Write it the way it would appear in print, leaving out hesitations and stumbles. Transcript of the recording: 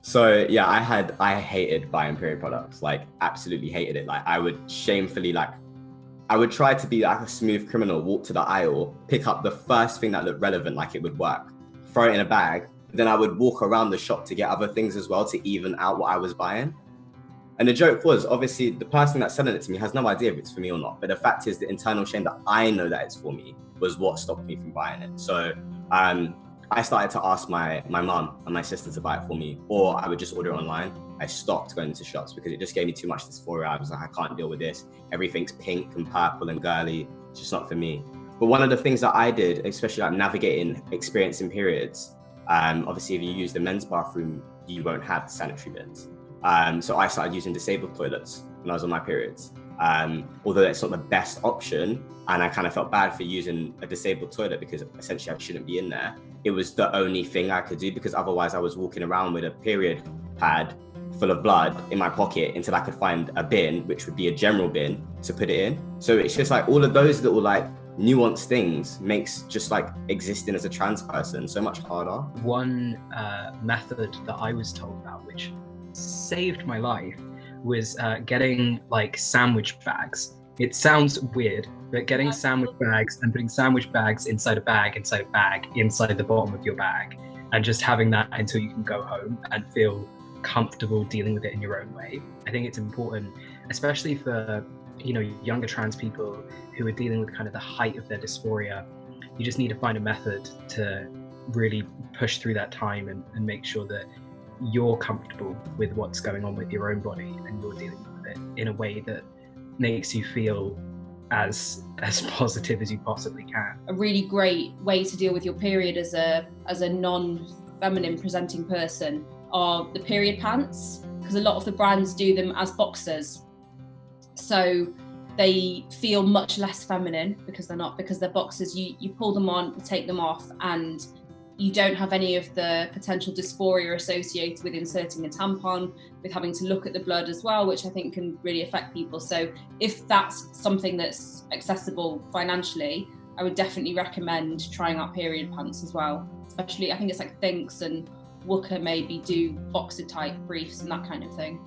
So yeah, I hated buying period products, like absolutely hated it. Like I would shamefully like I would try to be like a smooth criminal, walk to the aisle, pick up the first thing that looked relevant, like it would work, throw it in a bag. Then I would walk around the shop to get other things as well to even out what I was buying. And the joke was, obviously, the person that's selling it to me has no idea if it's for me or not. But the fact is, the internal shame that I know that it's for me was what stopped me from buying it. So I started to ask my mum and my sister to buy it for me, or I would just order it online. I stopped going to shops because it just gave me too much dysphoria. I was like, I can't deal with this. Everything's pink and purple and girly. It's just not for me. But one of the things that I did, especially like navigating, experiencing periods, obviously, if you use the men's bathroom, you won't have the sanitary bins. So I started using disabled toilets when I was on my periods. Although it's not the best option, and I kind of felt bad for using a disabled toilet because essentially I shouldn't be in there. It was the only thing I could do because otherwise I was walking around with a period pad full of blood in my pocket until I could find a bin, which would be a general bin, to put it in. So it's just like all of those little like nuanced things makes just like existing as a trans person so much harder. One method that I was told about, which saved my life, was getting like sandwich bags. It sounds weird, but getting sandwich bags and putting sandwich bags inside a bag, inside a bag, inside the bottom of your bag, and just having that until you can go home and feel comfortable dealing with it in your own way. I think it's important, especially for younger trans people who are dealing with kind of the height of their dysphoria. You just need to find a method to really push through that time and make sure that you're comfortable with what's going on with your own body and you're dealing with it in a way that makes you feel as positive as you possibly can. A really great way to deal with your period as a non-feminine presenting person are the period pants, because a lot of the brands do them as boxers. So they feel much less feminine because they're boxers. You pull them on, you take them off, and you don't have any of the potential dysphoria associated with inserting a tampon, with having to look at the blood as well, which I think can really affect people. So if that's something that's accessible financially, I would definitely recommend trying out period pants as well. Especially, I think it's like Thinx and Wooker maybe do boxer type briefs and that kind of thing.